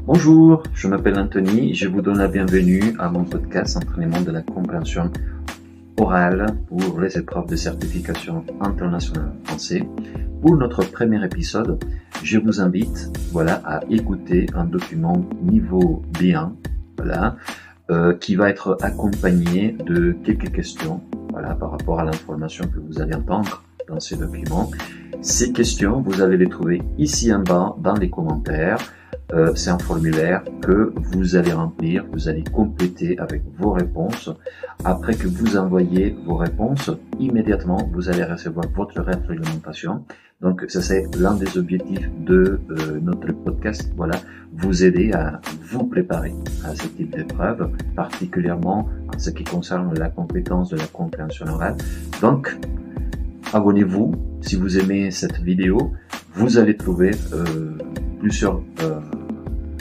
Bonjour, je m'appelle Anthony et je vous donne la bienvenue à mon podcast Entraînement de la compréhension orale pour les épreuves de certification internationale français. Pour notre premier épisode, je vous invite à écouter un document niveau B1 qui va être accompagné de quelques questions par rapport à l'information que vous allez entendre dans ces documents. Ces questions, vous allez les trouver ici en bas dans les commentaires. C'est un formulaire que vous allez remplir, vous allez compléter avec vos réponses. Après que vous envoyez vos réponses, immédiatement, vous allez recevoir votre rétroalimentation. Donc, ça c'est l'un des objectifs de notre podcast. Vous aider à vous préparer à ce type d'épreuve, particulièrement en ce qui concerne la compétence de la compréhension orale. Donc, abonnez-vous si vous aimez cette vidéo. Vous allez trouver plusieurs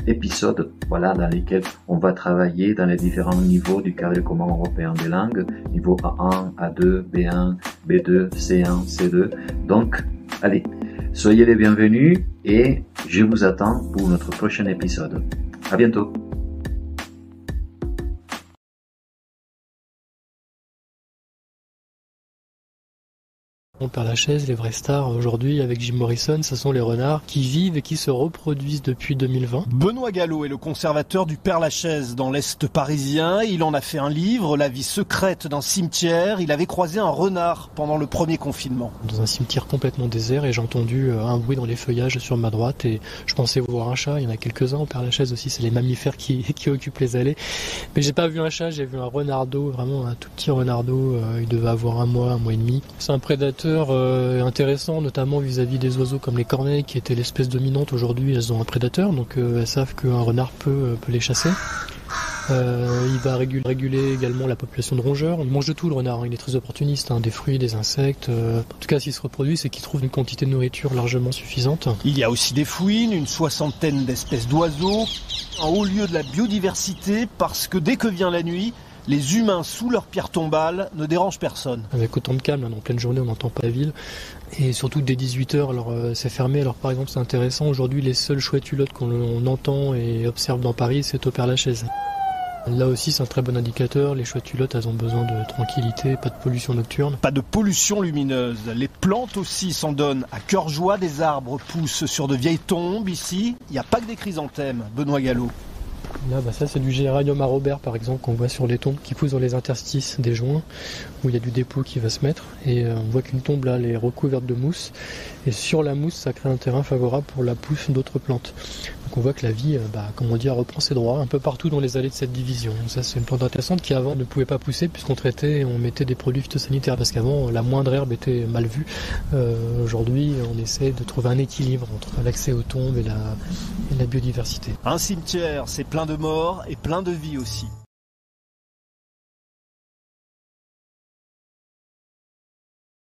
épisodes dans lesquels on va travailler dans les différents niveaux du cadre commun européen des langues, niveau A1, A2, B1, B2, C1, C2. Donc, allez, soyez les bienvenus et je vous attends pour notre prochain épisode. À bientôt. Père-Lachaise, les vraies stars aujourd'hui avec Jim Morrison, ce sont les renards qui vivent et qui se reproduisent depuis 2020. Benoît Gallo est le conservateur du Père-Lachaise dans l'Est parisien. Il en a fait un livre, La vie secrète d'un cimetière. Il avait croisé un renard pendant le premier confinement. Dans un cimetière complètement désert et j'ai entendu un bruit dans les feuillages sur ma droite et je pensais voir un chat. Il y en a quelques-uns au Père-Lachaise aussi, c'est les mammifères qui occupent les allées. Mais j'ai pas vu un chat, j'ai vu un renardeau, vraiment un tout petit renardeau. Il devait avoir un mois et demi. C'est un prédateur intéressant, notamment vis-à-vis des oiseaux comme les corneilles qui étaient l'espèce dominante. Aujourd'hui elles ont un prédateur, donc elles savent qu'un renard peut les chasser. Il va réguler également la population de rongeurs. Il mange de tout le renard, il est très opportuniste, des fruits, des insectes. En tout cas s'il se reproduit, c'est qu'il trouve une quantité de nourriture largement suffisante. Il y a aussi des fouines, une 60aine d'espèces d'oiseaux, un haut lieu de la biodiversité parce que dès que vient la nuit, les humains sous leur pierre tombale ne dérangent personne. Avec autant de calme, en pleine journée, on n'entend pas la ville. Et surtout dès 18h, alors c'est fermé. Alors par exemple, c'est intéressant, aujourd'hui les seules chouettes hulottes qu'on entend et observe dans Paris, c'est au Père-Lachaise. Là aussi, c'est un très bon indicateur. Les chouettes hulottes, elles ont besoin de tranquillité, pas de pollution nocturne. Pas de pollution lumineuse. Les plantes aussi s'en donnent à cœur joie. Des arbres poussent sur de vieilles tombes. Ici, il n'y a pas que des chrysanthèmes. Benoît Gallo. Là, ça c'est du géranium à Robert par exemple qu'on voit sur les tombes qui poussent dans les interstices des joints où il y a du dépôt qui va se mettre et on voit qu'une tombe là elle est recouverte de mousse et sur la mousse ça crée un terrain favorable pour la pousse d'autres plantes. Donc on voit que la vie reprend ses droits un peu partout dans les allées de cette division. Ça c'est une plante intéressante qui avant ne pouvait pas pousser puisqu'on traitait et on mettait des produits phytosanitaires parce qu'avant la moindre herbe était mal vue. Aujourd'hui on essaie de trouver un équilibre entre l'accès aux tombes et la biodiversité. Un cimetière c'est plein de morts et plein de vie aussi.